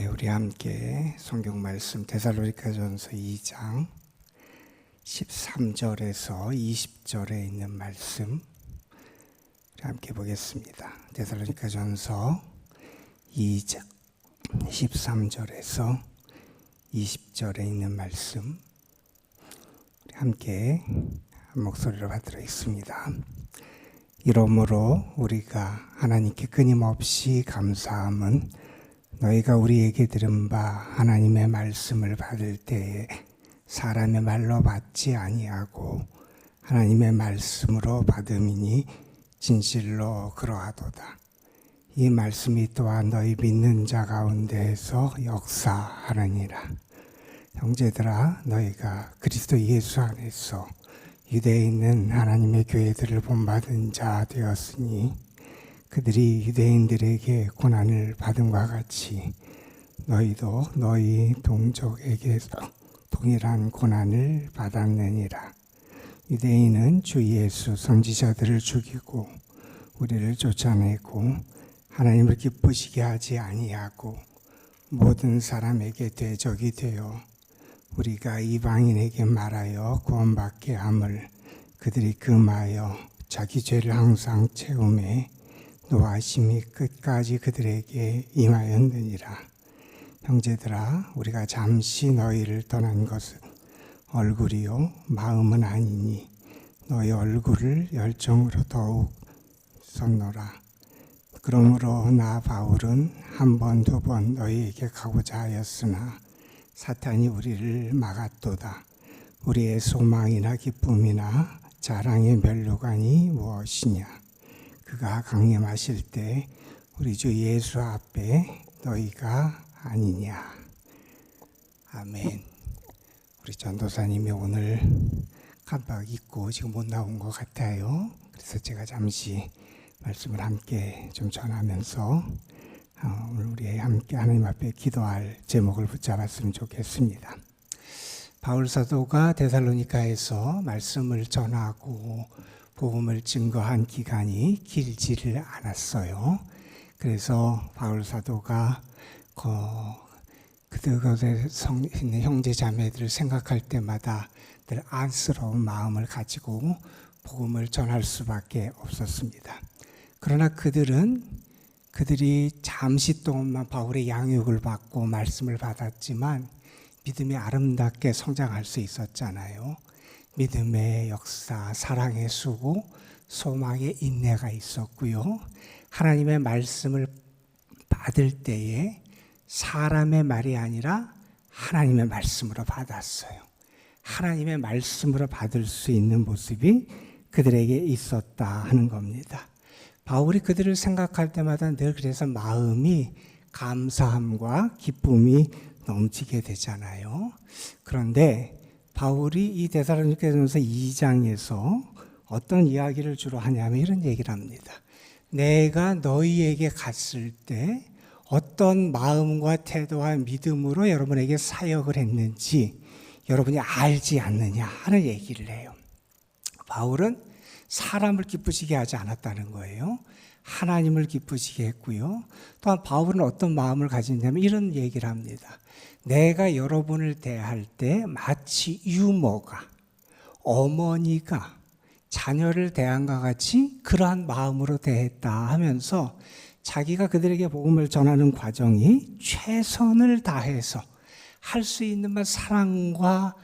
네, 우리 함께 성경 말씀 데살로니가전서 2장 13절에서 20절에 있는 말씀 우리 함께 보겠습니다. 데살로니가전서 2장 13절에서 20절에 있는 말씀 우리 함께 한 목소리로 받들어 있습니다. 이러므로 우리가 하나님께 끊임없이 감사함은 너희가 우리에게 들은 바 하나님의 말씀을 받을 때에 사람의 말로 받지 아니하고 하나님의 말씀으로 받음이니 진실로 그러하도다. 이 말씀이 또한 너희 믿는 자 가운데에서 역사하느니라. 형제들아, 너희가 그리스도 예수 안에서 유대에 있는 하나님의 교회들을 본받은 자 되었으니 그들이 유대인들에게 고난을 받음과 같이 너희도 너희 동족에게서 동일한 고난을 받았느니라. 유대인은 주 예수 선지자들을 죽이고 우리를 쫓아내고 하나님을 기쁘시게 하지 아니하고 모든 사람에게 대적이 되어 우리가 이방인에게 말하여 구원받게 함을 그들이 금하여 자기 죄를 항상 채우매 노하심이 끝까지 그들에게 임하였느니라. 형제들아, 우리가 잠시 너희를 떠난 것은 얼굴이요 마음은 아니니 너희 얼굴을 열정으로 더욱 썼노라. 그러므로 나 바울은 한 번, 두 번 너희에게 가고자 하였으나 사탄이 우리를 막았도다. 우리의 소망이나 기쁨이나 자랑의 면류관이 무엇이냐? 그가 강림하실 때 우리 주 예수 앞에 너희가 아니냐. 아멘. 우리 전도사님이 오늘 깜빡 잊고 지금 못 나온 것 같아요. 그래서 제가 잠시 말씀을 함께 좀 전하면서 오늘 우리 함께 하나님 앞에 기도할 제목을 붙잡았으면 좋겠습니다. 바울 사도가 데살로니가에서 말씀을 전하고 복음을 증거한 기간이 길지를 않았어요. 그래서 바울 사도가 그들의 형제 자매들을 생각할 때마다 늘 안쓰러운 마음을 가지고 복음을 전할 수밖에 없었습니다. 그러나 그들이 잠시 동안만 바울의 양육을 받고 말씀을 받았지만 믿음이 아름답게 성장할 수 있었잖아요. 믿음의 역사, 사랑의 수고, 소망의 인내가 있었고요. 하나님의 말씀을 받을 때에 사람의 말이 아니라 하나님의 말씀으로 받았어요. 하나님의 말씀으로 받을 수 있는 모습이 그들에게 있었다 하는 겁니다. 바울이 그들을 생각할 때마다 늘 그래서 마음이 감사함과 기쁨이 넘치게 되잖아요. 그런데 바울이 이 데살로니가전서 2장에서 어떤 이야기를 주로 하냐면 이런 얘기를 합니다. 내가 너희에게 갔을 때 어떤 마음과 태도와 믿음으로 여러분에게 사역을 했는지 여러분이 알지 않느냐 하는 얘기를 해요. 바울은 사람을 기쁘시게 하지 않았다는 거예요. 하나님을 기쁘시게 했고요. 또한 바울은 어떤 마음을 가지냐면 이런 얘기를 합니다. 내가 여러분을 대할 때 마치 유모가, 어머니가 자녀를 대한과 같이 그러한 마음으로 대했다 하면서 자기가 그들에게 복음을 전하는 과정이 최선을 다해서 할 수 있는 만 사랑과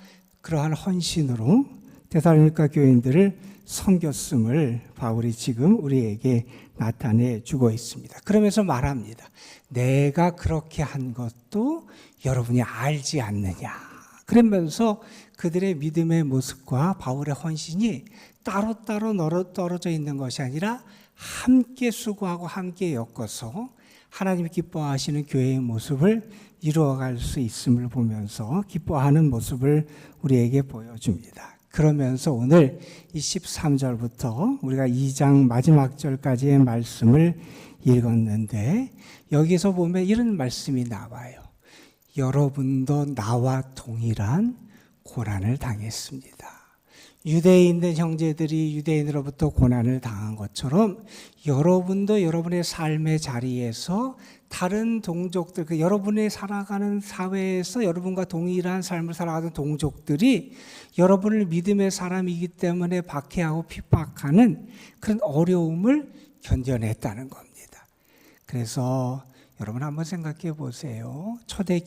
그러한 헌신으로 데살로니가 교인들을 섬겼음을 바울이 지금 우리에게 나타내 주고 있습니다. 그러면서 말합니다. 내가 그렇게 한 것도 여러분이 알지 않느냐. 그러면서 그들의 믿음의 모습과 바울의 헌신이 따로따로 떨어져 있는 것이 아니라 함께 수고하고 함께 엮어서 하나님이 기뻐하시는 교회의 모습을 이루어갈 수 있음을 보면서 기뻐하는 모습을 우리에게 보여줍니다. 그러면서 오늘 이 13절부터 우리가 2장 마지막 절까지의 말씀을 읽었는데 여기서 보면 이런 말씀이 나와요. 여러분도 나와 동일한 고난을 당했습니다. 유대에 있는 형제들이 유대인으로부터 고난을 당한 것처럼 여러분도 여러분의 삶의 자리에서 다른 동족들, 여러분이 살아가는 사회에서 여러분과 동일한 삶을 살아가는 동족들이 여러분을 믿음의 사람이기 때문에 박해하고 핍박하는 그런 어려움을 견뎌냈다는 겁니다. 그래서 여러분 한번 생각해 보세요. 초대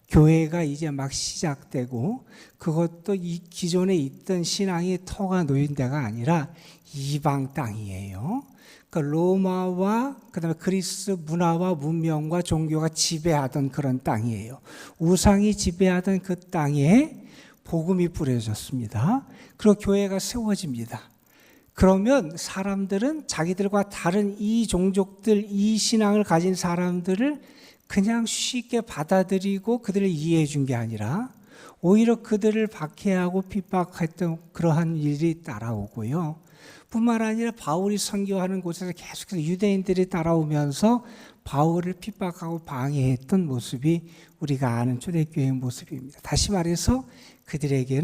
교회가 이제 막 시작되고 그것도 이 기존에 있던 신앙의 터가 놓인 데가 아니라 이방 땅이에요. 그러니까 로마와 그다음에 그리스 문화와 문명과 종교가 지배하던 그런 땅이에요. 우상이 지배하던 그 땅에 복음이 뿌려졌습니다. 그리고 교회가 세워집니다. 그러면 사람들은 자기들과 다른 이 종족들, 이 신앙을 가진 사람들을 그냥 쉽게 받아들이고 그들을 이해해 준 게 아니라 오히려 그들을 박해하고 핍박했던 그러한 일이 따라오고요. 뿐만 아니라 바울이 선교하는 곳에서 계속해서 유대인들이 따라오면서 바울을 핍박하고 방해했던 모습이 우리가 아는 초대교회의 모습입니다. 다시 말해서 그들에게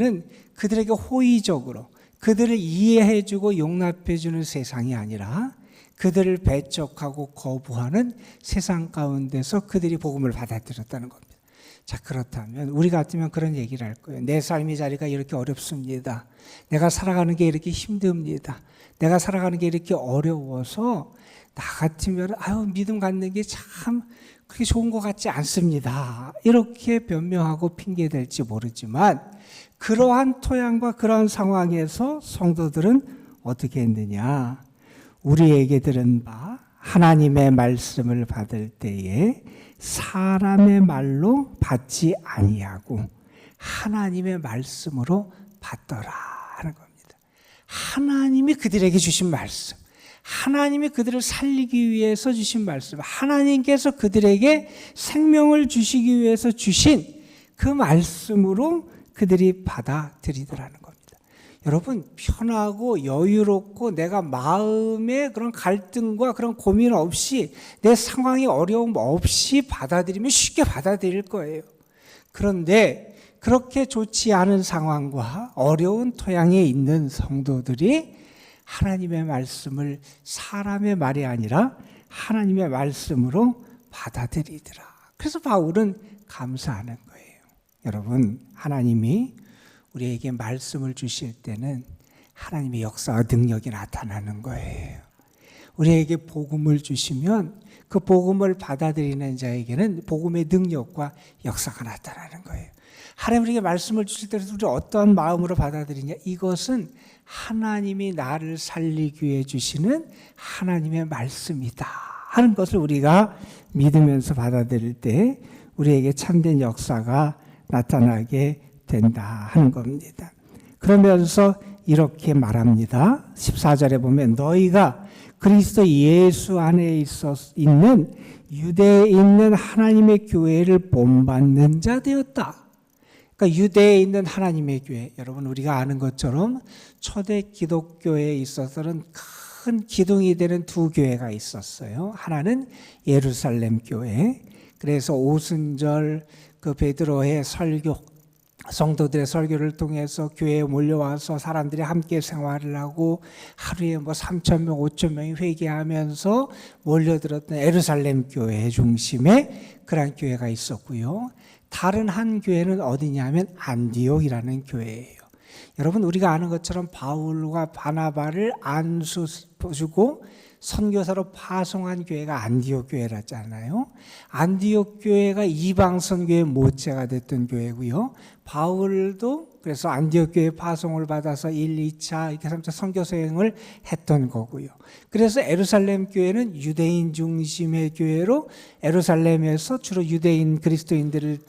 호의적으로 그들을 이해해주고 용납해주는 세상이 아니라 그들을 배척하고 거부하는 세상 가운데서 그들이 복음을 받아들였다는 겁니다. 자, 그렇다면 우리 같으면 그런 얘기를 할 거예요. 내 삶의 자리가 이렇게 어렵습니다. 내가 살아가는 게 이렇게 힘듭니다. 내가 살아가는 게 이렇게 어려워서 나 같으면 믿음 갖는 게 참 그렇게 좋은 것 같지 않습니다. 이렇게 변명하고 핑계댈지 모르지만 그러한 토양과 그러한 상황에서 성도들은 어떻게 했느냐? 우리에게 들은 바 하나님의 말씀을 받을 때에 사람의 말로 받지 아니하고 하나님의 말씀으로 받더라 하는 겁니다. 하나님이 그들에게 주신 말씀, 하나님이 그들을 살리기 위해서 주신 말씀, 하나님께서 그들에게 생명을 주시기 위해서 주신 그 말씀으로 그들이 받아들이더라는 겁니다. 여러분, 편하고 여유롭고 내가 마음에 그런 갈등과 그런 고민 없이 내 상황이 어려움 없이 받아들이면 쉽게 받아들일 거예요. 그런데 그렇게 좋지 않은 상황과 어려운 토양에 있는 성도들이 하나님의 말씀을 사람의 말이 아니라 하나님의 말씀으로 받아들이더라. 그래서 바울은 감사하는 거예요. 여러분, 하나님이 우리에게 말씀을 주실 때는 하나님의 역사와 능력이 나타나는 거예요. 우리에게 복음을 주시면 그 복음을 받아들이는 자에게는 복음의 능력과 역사가 나타나는 거예요. 하나님 우리에게 말씀을 주실 때 우리 어떠한 마음으로 받아들이냐? 이것은 하나님이 나를 살리기 위해 주시는 하나님의 말씀이다 하는 것을 우리가 믿으면서 받아들일 때 우리에게 참된 역사가 나타나게 된다 하는 겁니다. 그러면서 이렇게 말합니다. 14절에 보면 너희가 그리스도 예수 안에 있는 유대에 있는 하나님의 교회를 본받는 자 되었다. 그러니까 유대에 있는 하나님의 교회, 여러분 우리가 아는 것처럼 초대 기독교에 있어서는 큰 기둥이 되는 두 교회가 있었어요. 하나는 예루살렘 교회. 그래서 오순절 그 베드로의 설교, 성도들의 설교를 통해서 교회에 몰려와서 사람들이 함께 생활을 하고 하루에 3,000명, 5,000명이 회개하면서 몰려들었던 예루살렘 교회 중심의 그런 교회가 있었고요. 다른 한 교회는 어디냐면 안디옥이라는 교회예요. 여러분 우리가 아는 것처럼 바울과 바나바를 안수 주고 선교사로 파송한 교회가 안디옥 교회라잖아요. 안디옥 교회가 이방 선교의 모체가 됐던 교회고요. 바울도 그래서 안디옥 교회 파송을 받아서 1, 2차, 3차 선교 수행을 했던 거고요. 그래서 예루살렘 교회는 유대인 중심의 교회로 예루살렘에서 주로 유대인 그리스도인들을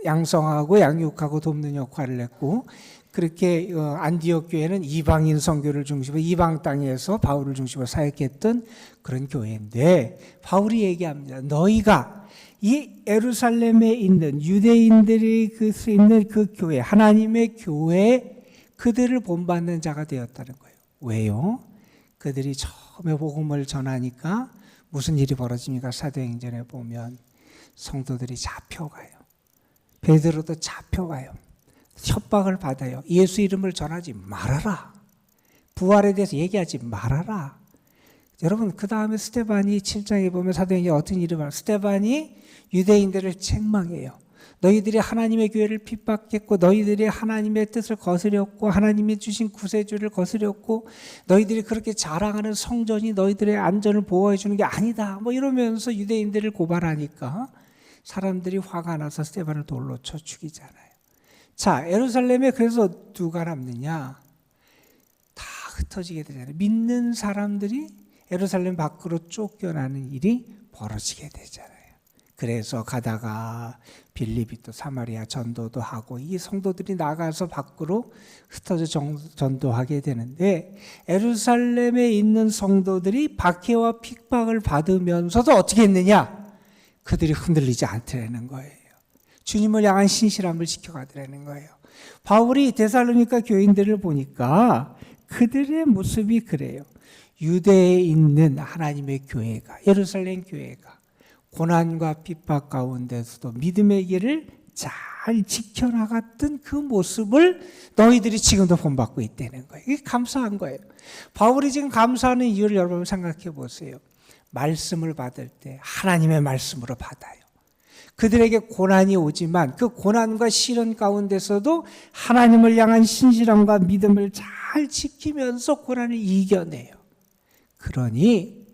양성하고 양육하고 돕는 역할을 했고, 그렇게 안디옥 교회는 이방인 선교를 중심으로 이방 땅에서 바울을 중심으로 사역했던 그런 교회인데, 바울이 얘기합니다. 너희가 이 예루살렘에 있는 유대인들이 있는 그 교회, 하나님의 교회, 그들을 본받는 자가 되었다는 거예요. 왜요? 그들이 처음에 복음을 전하니까 무슨 일이 벌어집니까? 사도행전에 보면 성도들이 잡혀가요. 베드로도 잡혀가요. 협박을 받아요. 예수 이름을 전하지 말아라. 부활에 대해서 얘기하지 말아라. 여러분, 그 다음에 스데반이 7장에 보면 사도행전에 어떤 일을 말해요. 스데반이 유대인들을 책망해요. 너희들이 하나님의 교회를 핍박했고, 너희들이 하나님의 뜻을 거스렸고, 하나님이 주신 구세주를 거스렸고, 너희들이 그렇게 자랑하는 성전이 너희들의 안전을 보호해 주는 게 아니다. 뭐 이러면서 유대인들을 고발하니까 사람들이 화가 나서 스데반을 돌로 쳐 죽이잖아요. 자, 예루살렘에 그래서 누가 남느냐? 다 흩어지게 되잖아요. 믿는 사람들이 예루살렘 밖으로 쫓겨나는 일이 벌어지게 되잖아요. 그래서 가다가 빌립이 또 사마리아 전도도 하고 이 성도들이 나가서 밖으로 흩어져 전도하게 되는데, 예루살렘에 있는 성도들이 박해와 핍박을 받으면서도 어떻게 했느냐? 그들이 흔들리지 않더라는 거예요. 주님을 향한 신실함을 지켜가더라는 거예요. 바울이 데살로니가 교인들을 보니까 그들의 모습이 그래요. 유대에 있는 하나님의 교회가, 예루살렘 교회가 고난과 핍박 가운데서도 믿음의 길을 잘 지켜나갔던 그 모습을 너희들이 지금도 본받고 있다는 거예요. 이게 감사한 거예요. 바울이 지금 감사하는 이유를 여러분 생각해 보세요. 말씀을 받을 때 하나님의 말씀으로 받아요. 그들에게 고난이 오지만 그 고난과 시련 가운데서도 하나님을 향한 신실함과 믿음을 잘 지키면서 고난을 이겨내요. 그러니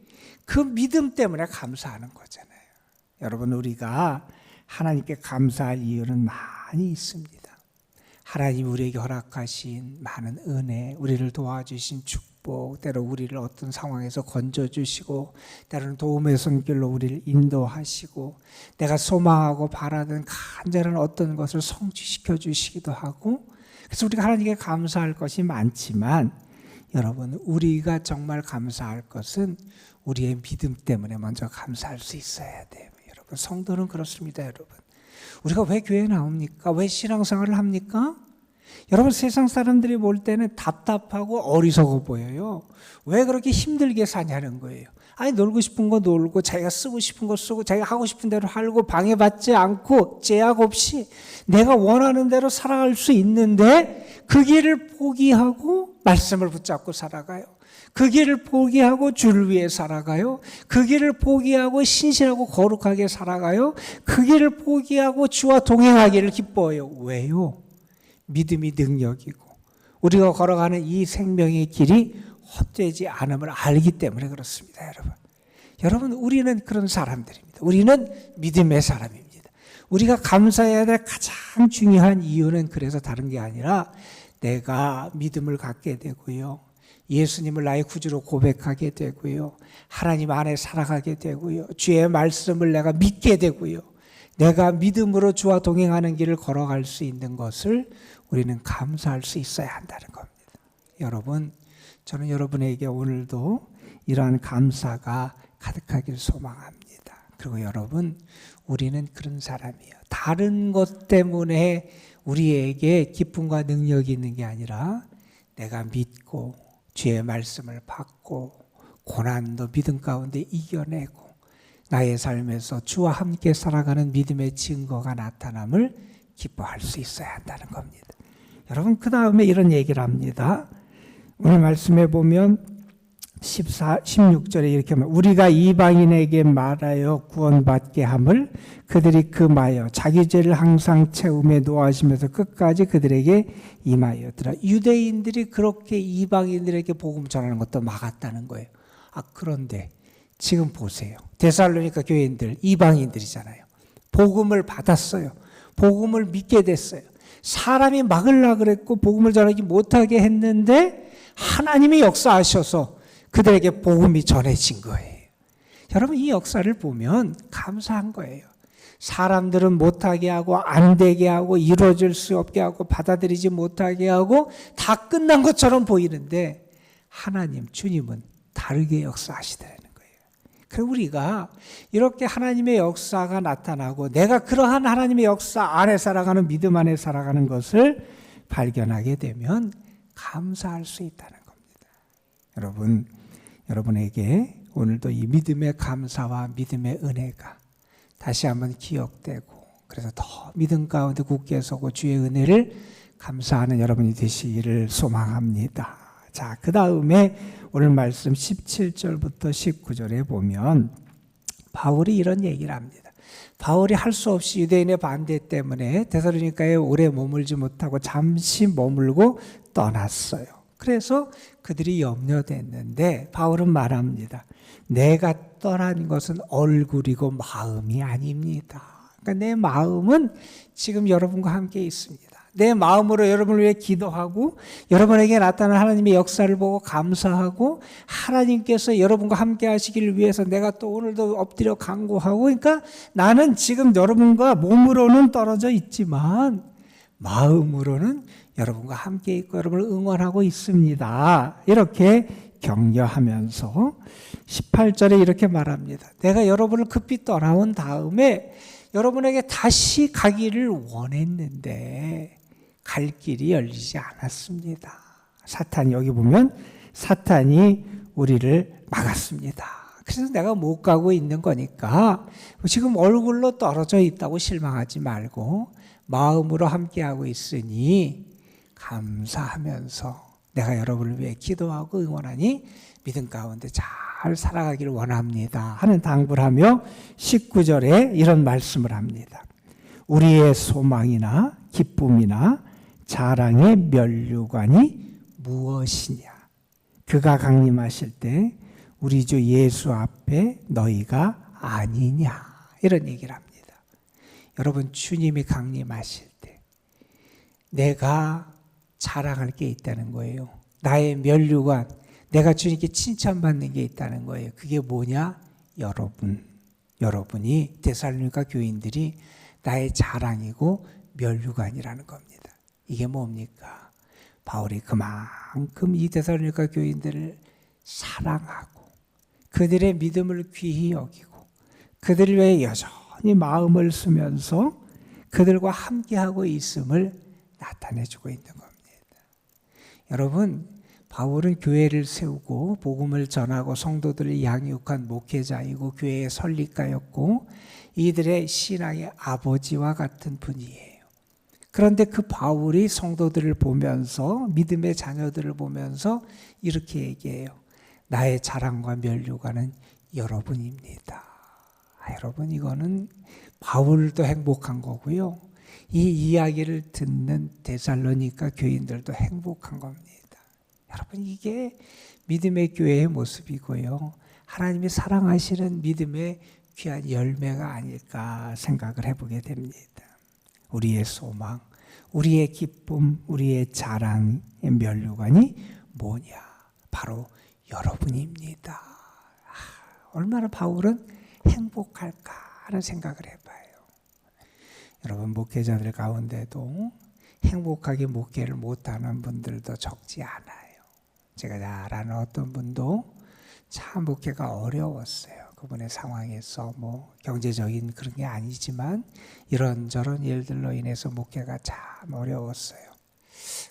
그 믿음 때문에 감사하는 거잖아요. 여러분, 우리가 하나님께 감사할 이유는 많이 있습니다. 하나님 우리에게 허락하신 많은 은혜, 우리를 도와주신 축복, 때로 우리를 어떤 상황에서 건져주시고, 때로는 도움의 손길로 우리를 인도하시고, 내가 소망하고 바라던 간절한 어떤 것을 성취시켜 주시기도 하고, 그래서 우리가 하나님께 감사할 것이 많지만, 여러분, 우리가 정말 감사할 것은 우리의 믿음 때문에 먼저 감사할 수 있어야 돼요. 여러분, 성도는 그렇습니다. 여러분, 우리가 왜 교회에 나옵니까? 왜 신앙생활을 합니까? 여러분, 세상 사람들이 볼 때는 답답하고 어리석어 보여요. 왜 그렇게 힘들게 사냐는 거예요. 아니, 놀고 싶은 거 놀고, 자기가 쓰고 싶은 거 쓰고, 자기가 하고 싶은 대로 하고, 방해받지 않고 제약 없이 내가 원하는 대로 살아갈 수 있는데, 그 길을 포기하고 말씀을 붙잡고 살아가요. 그 길을 포기하고 주를 위해 살아가요. 그 길을 포기하고 신실하고 거룩하게 살아가요. 그 길을 포기하고 주와 동행하기를 기뻐해요. 왜요? 믿음이 능력이고 우리가 걸어가는 이 생명의 길이 헛되지 않음을 알기 때문에 그렇습니다. 여러분, 우리는 그런 사람들입니다. 우리는 믿음의 사람입니다. 우리가 감사해야 될 가장 중요한 이유는 그래서 다른 게 아니라 내가 믿음을 갖게 되고요, 예수님을 나의 구주로 고백하게 되고요, 하나님 안에 살아가게 되고요, 주의 말씀을 내가 믿게 되고요, 내가 믿음으로 주와 동행하는 길을 걸어갈 수 있는 것을 우리는 감사할 수 있어야 한다는 겁니다. 여러분, 저는 여러분에게 오늘도 이러한 감사가 가득하길 소망합니다. 그리고 여러분, 우리는 그런 사람이에요. 다른 것 때문에 우리에게 기쁨과 능력이 있는 게 아니라 내가 믿고 주의 말씀을 받고 고난도 믿음 가운데 이겨내고 나의 삶에서 주와 함께 살아가는 믿음의 증거가 나타남을 기뻐할 수 있어야 한다는 겁니다. 여러분, 그 다음에 이런 얘기를 합니다. 오늘 말씀에 보면 16절에 이렇게 말합니다. 우리가 이방인에게 말하여 구원받게 함을 그들이 금하여 자기 죄를 항상 채움에 노하시면서 끝까지 그들에게 임하였더라. 유대인들이 그렇게 이방인들에게 복음 전하는 것도 막았다는 거예요. 그런데 지금 보세요. 데살로니가 교인들 이방인들이잖아요. 복음을 받았어요. 복음을 믿게 됐어요. 사람이 막으려고 그랬고 복음을 전하지 못하게 했는데 하나님이 역사하셔서 그들에게 복음이 전해진 거예요. 여러분, 이 역사를 보면 감사한 거예요. 사람들은 못하게 하고 안 되게 하고 이루어질 수 없게 하고 받아들이지 못하게 하고 다 끝난 것처럼 보이는데 하나님, 주님은 다르게 역사하시더라는 거예요. 그리고 우리가 이렇게 하나님의 역사가 나타나고 내가 그러한 하나님의 역사 안에 살아가는 믿음 안에 살아가는 것을 발견하게 되면 감사할 수 있다는 겁니다. 여러분에게 오늘도 이 믿음의 감사와 믿음의 은혜가 다시 한번 기억되고, 그래서 더 믿음 가운데 굳게 서고 주의 은혜를 감사하는 여러분이 되시기를 소망합니다. 자, 그 다음에 오늘 말씀 17절부터 19절에 보면 바울이 이런 얘기를 합니다. 바울이 할 수 없이 유대인의 반대 때문에 데살로니가에 오래 머물지 못하고 잠시 머물고 떠났어요. 그래서 그들이 염려됐는데 바울은 말합니다. 내가 떠난 것은 얼굴이고 마음이 아닙니다. 그러니까 내 마음은 지금 여러분과 함께 있습니다. 내 마음으로 여러분을 위해 기도하고 여러분에게 나타난 하나님의 역사를 보고 감사하고 하나님께서 여러분과 함께 하시기를 위해서 내가 또 오늘도 엎드려 간구하고, 그러니까 나는 지금 여러분과 몸으로는 떨어져 있지만 마음으로는 여러분과 함께 있고 여러분을 응원하고 있습니다. 이렇게 격려하면서 18절에 이렇게 말합니다. 내가 여러분을 급히 떠나온 다음에 여러분에게 다시 가기를 원했는데 갈 길이 열리지 않았습니다. 사탄이, 여기 보면 사탄이 우리를 막았습니다. 그래서 내가 못 가고 있는 거니까 지금 얼굴로 떨어져 있다고 실망하지 말고 마음으로 함께하고 있으니 감사하면서 내가 여러분을 위해 기도하고 응원하니 믿음 가운데 잘 살아가기를 원합니다 하는 당부를 하며 19절에 이런 말씀을 합니다. 우리의 소망이나 기쁨이나 자랑의 면류관이 무엇이냐? 그가 강림하실 때 우리 주 예수 앞에 너희가 아니냐? 이런 얘기를 합니다. 여러분, 주님이 강림하실 때 내가 자랑할 게 있다는 거예요. 나의 면류관, 내가 주님께 칭찬받는 게 있다는 거예요. 그게 뭐냐? 여러분이 데살로니가 교인들이 나의 자랑이고 면류관이라는 겁니다. 이게 뭡니까? 바울이 그만큼 이 데살로니가 교인들을 사랑하고 그들의 믿음을 귀히 여기고 그들을 위해 여전히 마음을 쓰면서 그들과 함께하고 있음을 나타내주고 있는 겁니다. 여러분, 바울은 교회를 세우고 복음을 전하고 성도들을 양육한 목회자이고 교회의 설립가였고 이들의 신앙의 아버지와 같은 분이에요. 그런데 그 바울이 성도들을 보면서, 믿음의 자녀들을 보면서 이렇게 얘기해요. 나의 자랑과 면류관은 여러분입니다. 여러분, 이거는 바울도 행복한 거고요. 이 이야기를 듣는 데살로니가 교인들도 행복한 겁니다. 여러분, 이게 믿음의 교회의 모습이고요. 하나님이 사랑하시는 믿음의 귀한 열매가 아닐까 생각을 해보게 됩니다. 우리의 소망, 우리의 기쁨, 우리의 자랑의 면류관이 뭐냐? 바로 여러분입니다. 얼마나 바울은 행복할까 하는 생각을 해봐요. 여러분, 목회자들 가운데도 행복하게 목회를 못하는 분들도 적지 않아요. 제가 잘 아는 어떤 분도 참 목회가 어려웠어요. 그분의 상황에서 뭐 경제적인 그런 게 아니지만 이런저런 일들로 인해서 목회가 참 어려웠어요.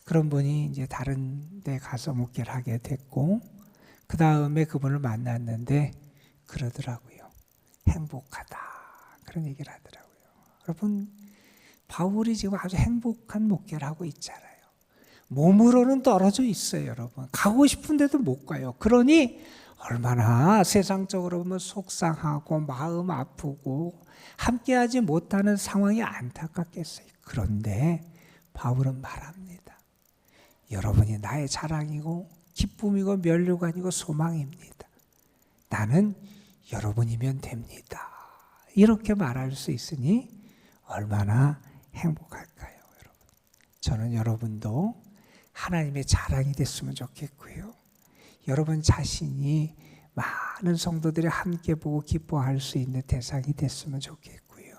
그런 분이 이제 다른 데 가서 목회를 하게 됐고 그 다음에 그분을 만났는데 그러더라고요. 행복하다. 그런 얘기를 하더라고요. 여러분, 바울이 지금 아주 행복한 목회를 하고 있잖아요. 몸으로는 떨어져 있어요, 여러분. 가고 싶은데도 못 가요. 그러니 얼마나 세상적으로 보면 속상하고 마음 아프고 함께하지 못하는 상황이 안타깝겠어요. 그런데 바울은 말합니다. 여러분이 나의 자랑이고 기쁨이고 면류관이고 소망입니다. 나는 여러분이면 됩니다. 이렇게 말할 수 있으니 얼마나 행복할까요, 여러분? 저는 여러분도 하나님의 자랑이 됐으면 좋겠고요. 여러분 자신이 많은 성도들이 함께 보고 기뻐할 수 있는 대상이 됐으면 좋겠고요.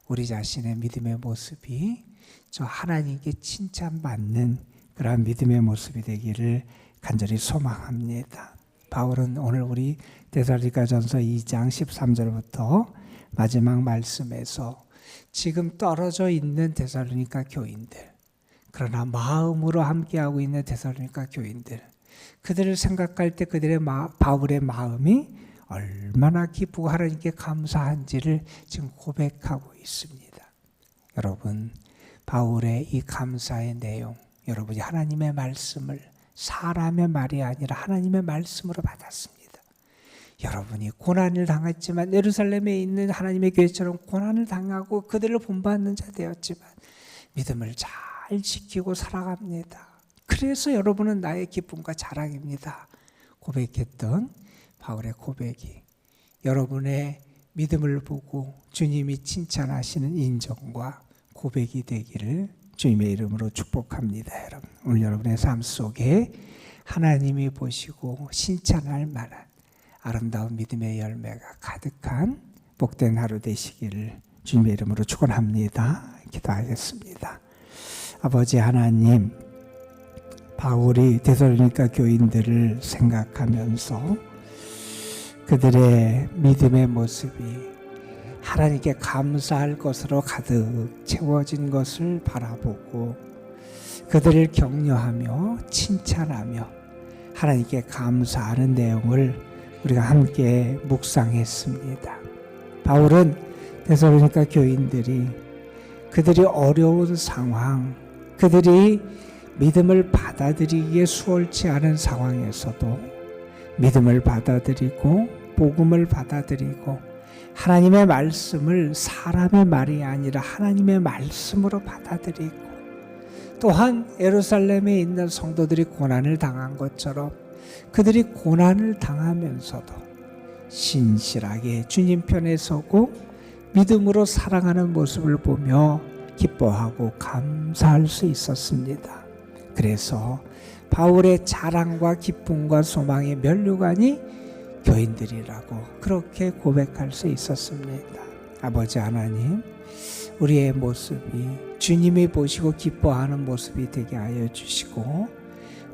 우리 자신의 믿음의 모습이 저 하나님께 칭찬받는 그런 믿음의 모습이 되기를 간절히 소망합니다. 바울은 오늘 우리 데살로니가전서 2장 13절부터 마지막 말씀에서 지금 떨어져 있는 데살로니가 교인들, 그러나 마음으로 함께하고 있는 데살로니가 교인들, 그들을 생각할 때 그들의 바울의 마음이 얼마나 기쁘고 하나님께 감사한지를 지금 고백하고 있습니다. 여러분, 바울의 이 감사의 내용, 여러분이 하나님의 말씀을 사람의 말이 아니라 하나님의 말씀으로 받았습니다. 여러분이 고난을 당했지만 예루살렘에 있는 하나님의 교회처럼 고난을 당하고 그들을 본받는 자 되었지만 믿음을 잘 지키고 살아갑니다. 그래서 여러분은 나의 기쁨과 자랑입니다. 고백했던 바울의 고백이 여러분의 믿음을 보고 주님이 칭찬하시는 인정과 고백이 되기를 주님의 이름으로 축복합니다. 여러분, 오늘 여러분의 삶 속에 하나님이 보시고 칭찬할 만한 아름다운 믿음의 열매가 가득한 복된 하루 되시기를 주님의 이름으로 축원합니다. 기도하겠습니다. 아버지 하나님, 바울이 데살로니가 교인들을 생각하면서 그들의 믿음의 모습이 하나님께 감사할 것으로 가득 채워진 것을 바라보고 그들을 격려하며 칭찬하며 하나님께 감사하는 내용을 우리가 함께 묵상했습니다. 바울은 데살로니가 교인들이 그들이 어려운 상황, 그들이 믿음을 받아들이기에 수월치 않은 상황에서도 믿음을 받아들이고 복음을 받아들이고 하나님의 말씀을 사람의 말이 아니라 하나님의 말씀으로 받아들이고 또한 예루살렘에 있는 성도들이 고난을 당한 것처럼 그들이 고난을 당하면서도 신실하게 주님 편에 서고 믿음으로 살아가는 모습을 보며 기뻐하고 감사할 수 있었습니다. 그래서 바울의 자랑과 기쁨과 소망의 면류관이 교인들이라고 그렇게 고백할 수 있었습니다. 아버지 하나님, 우리의 모습이 주님이 보시고 기뻐하는 모습이 되게 하여 주시고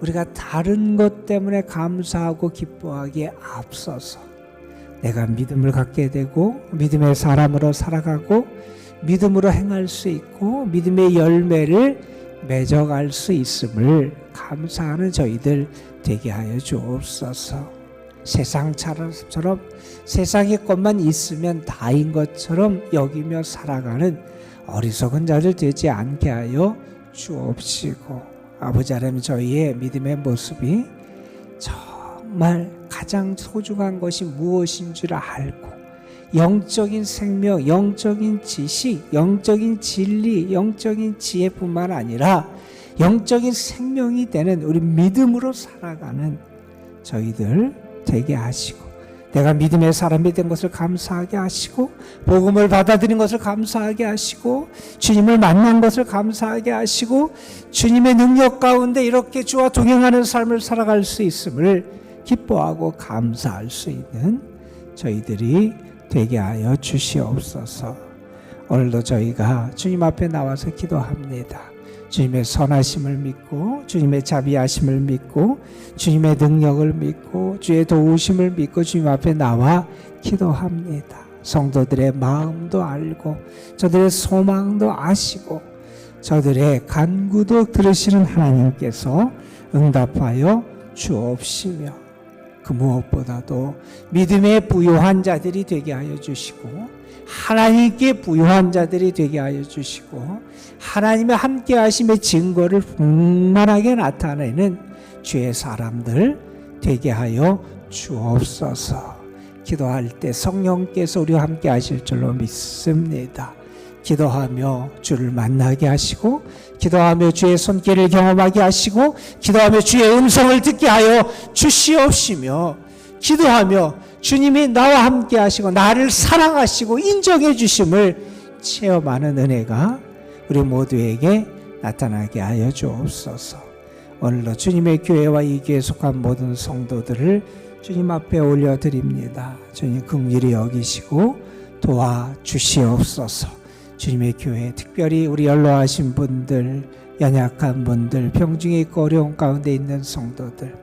우리가 다른 것 때문에 감사하고 기뻐하기에 앞서서 내가 믿음을 갖게 되고 믿음의 사람으로 살아가고 믿음으로 행할 수 있고 믿음의 열매를 맺어갈 수 있음을 감사하는 저희들 되게 하여 주옵소서. 세상처럼 세상의 것만 있으면 다인 것처럼 여기며 살아가는 어리석은 자들 되지 않게 하여 주옵시고 아버지 하나님, 저희의 믿음의 모습이 정말 가장 소중한 것이 무엇인 줄 알고 영적인 생명, 영적인 지식, 영적인 진리, 영적인 지혜뿐만 아니라 영적인 생명이 되는 우리 믿음으로 살아가는 저희들 되게 하시고 내가 믿음의 사람이 된 것을 감사하게 하시고 복음을 받아들인 것을 감사하게 하시고 주님을 만난 것을 감사하게 하시고 주님의 능력 가운데 이렇게 주와 동행하는 삶을 살아갈 수 있음을 기뻐하고 감사할 수 있는 저희들이 되게 하여 주시옵소서. 오늘도 저희가 주님 앞에 나와서 기도합니다. 주님의 선하심을 믿고 주님의 자비하심을 믿고 주님의 능력을 믿고 주의 도우심을 믿고 주님 앞에 나와 기도합니다. 성도들의 마음도 알고 저들의 소망도 아시고 저들의 간구도 들으시는 하나님께서 응답하여 주옵시며 그 무엇보다도 믿음에 부요한 자들이 되게 하여 주시고 하나님께 부요한 자들이 되게 하여 주시고 하나님의 함께 하심의 증거를 풍만하게 나타내는 주의 사람들 되게 하여 주옵소서. 기도할 때 성령께서 우리와 함께 하실 줄로 믿습니다. 기도하며 주를 만나게 하시고 기도하며 주의 손길을 경험하게 하시고 기도하며 주의 음성을 듣게 하여 주시옵시며 기도하며 주님이 나와 함께 하시고 나를 사랑하시고 인정해 주심을 체험하는 은혜가 우리 모두에게 나타나게 하여 주옵소서. 오늘도 주님의 교회와 이 교회에 속한 모든 성도들을 주님 앞에 올려드립니다. 주님 긍휼히 여기시고 도와주시옵소서. 주님의 교회, 특별히 우리 연로하신 분들, 연약한 분들, 병중에 있고 어려운 가운데 있는 성도들,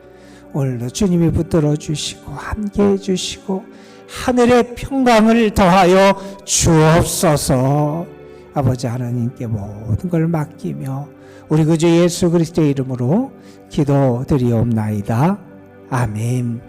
오늘도 주님이 붙들어 주시고 함께해 주시고 하늘의 평강을 더하여 주옵소서. 아버지 하나님께 모든 걸 맡기며 우리 구주 예수 그리스도의 이름으로 기도드리옵나이다. 아멘.